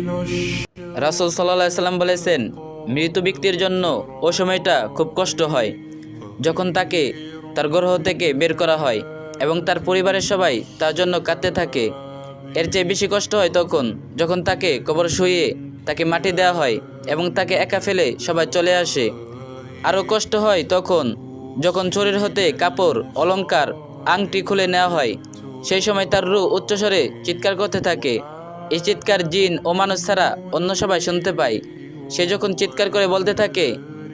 রাসূল সাল্লাল্লাহু আলাইহি সাল্লাম বলেছেন, মৃত ব্যক্তির জন্য ও সময়টা খুব কষ্ট হয় যখন তাকে তার গ্রহ থেকে বের করা হয় এবং তার পরিবারের সবাই তার জন্য কাঁদতে থাকে। এর চেয়ে বেশি কষ্ট হয় তখন যখন তাকে কবর শুইয়ে তাকে মাটি দেওয়া হয় এবং তাকে একা ফেলে সবাই চলে আসে। আরও কষ্ট হয় তখন যখন শরীর হতে কাপড়, অলংকার, আংটি খুলে নেওয়া হয়। সেই সময় তার রূহ উচ্চস্বরে চিৎকার করতে থাকে। এই চিৎকার জিন ও মানুষ ছাড়া অন্য সবাই শুনতে পায়। সে যখন চিৎকার করে বলতে থাকে,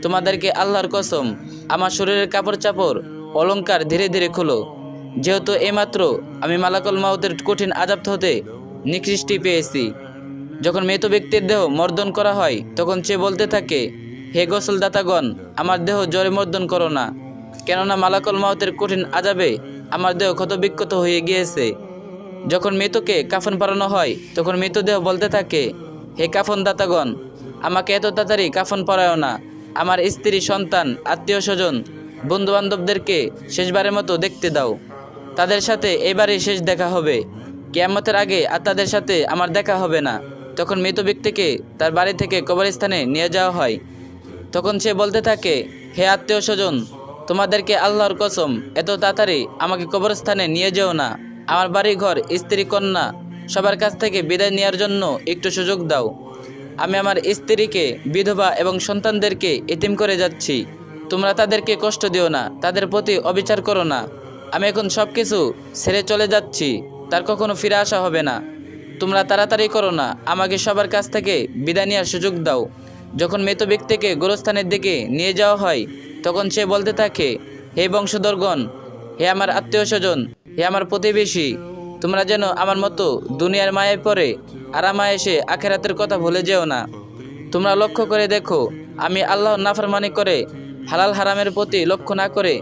তোমাদেরকে আল্লাহর কসম, আমার শরীরের কাপড় চাপড়, অলংকার ধীরে ধীরে খোলো, যেহেতু এইমাত্র আমি মালাকুল মাউতের কঠিন আযাব হতে নিকৃষ্টি পেয়েছি। যখন মৃত ব্যক্তির দেহ মর্দন করা হয় তখন সে বলতে থাকে, হে গোসলদাতাগণ, আমার দেহ জ্বরে মর্দন করো না, কেননা মালাকুল মাউতের কঠিন আযাবে আমার দেহ ক্ষতবিক্ষত হয়ে গিয়েছে। যখন মৃতকে কাফন পরানো হয় তখন মৃতদেহ বলতে থাকে, হে কাফন দাতাগণ, আমাকে এত তাড়াতাড়ি কাফন পরায়ও না, আমার স্ত্রী, সন্তান, আত্মীয় স্বজন, বন্ধুবান্ধবদেরকে শেষবারের মতো দেখতে দাও, তাদের সাথে এবারই শেষ দেখা হবে, কিয়ামতের আগে আর তাদের সাথে আমার দেখা হবে না। তখন মৃত ব্যক্তিকে তার বাড়ি থেকে কবরস্থানে নিয়ে যাওয়া হয়। তখন সে বলতে থাকে, হে আত্মীয় স্বজন, তোমাদেরকে আল্লাহর কসম, এত তাড়াতাড়ি আমাকে কবরস্থানে নিয়ে যেও না, আমার বাড়ি ঘর, স্ত্রী, কন্যা সবার কাছ থেকে বিদায় নেওয়ার জন্য একটু সুযোগ দাও। আমি আমার স্ত্রীকে, বিধবা এবং সন্তানদেরকে এতিম করে যাচ্ছি, তোমরা তাদেরকে কষ্ট দিও না, তাদের প্রতি অবিচার করো না। আমি এখন সব কিছু ছেড়ে চলে যাচ্ছি, তার কখনো ফিরে আসা হবে না। তোমরা তাড়াতাড়ি করো না, আমাকে সবার কাছ থেকে বিদায় নেওয়ার সুযোগ দাও। যখন মৃত ব্যক্তিকে গোরস্থানের দিকে নিয়ে যাওয়া হয় তখন সে বলতে থাকে, হে বংশধরগণ, হে আমার আত্মীয় স্বজন, হে আমার প্রতিবেশী, তোমরা যেন আমার মতো দুনিয়ার মায়ায় পড়ে আরামায় এসে আখেরাতের কথা ভুলে যেও না। তোমরা লক্ষ্য করে দেখো, আমি আল্লাহর নাফরমানি করে হালাল হারামের প্রতি লক্ষ্য না করে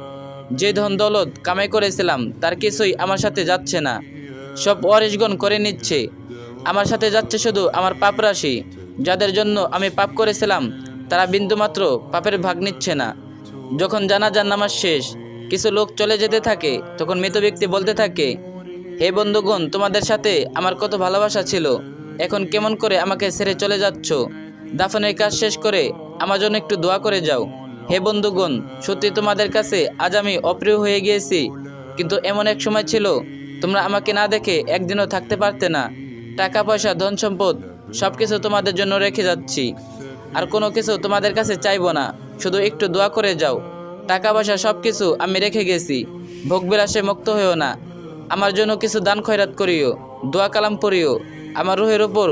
যে ধন দৌলত কামাই করেছিলাম তার কিছুই আমার সাথে যাচ্ছে না, সব ওয়ারিশগণ করে নিচ্ছে। আমার সাথে যাচ্ছে শুধু আমার পাপ রাশি। যাদের জন্য আমি পাপ করেছিলাম তারা বিন্দুমাত্র পাপের ভাগ নিচ্ছে না। যখন জানাজার নামাজ শেষ, কিছু লোক চলে যেতে থাকে তখন মৃত ব্যক্তি বলতে থাকে, হে বন্ধুগণ, তোমাদের সাথে আমার কত ভালোবাসা ছিল, এখন কেমন করে আমাকে ছেড়ে চলে যাচ্ছ? দাফনের কাজ শেষ করে আমার জন্য একটু দোয়া করে যাও। হে বন্ধুগণ, সত্যি তোমাদের কাছে আজ আমি অপ্রিয় হয়ে গিয়েছি, কিন্তু এমন এক সময় ছিল তোমরা আমাকে না দেখে একদিনও থাকতে পারতে না। টাকা পয়সা, ধন সম্পদ সব কিছু তোমাদের জন্য রেখে যাচ্ছি, আর কোনো কিছু তোমাদের কাছে চাইবো না, শুধু একটু দোয়া করে যাও। টাকা পয়সা সব কিছু আমি রেখে গেছি, ভোগবিলাসে মুক্ত হইও না, আমার জন্য কিছু দান খয়রাত করিও, দোয়া কালাম পড়িও, আমার রুহের উপর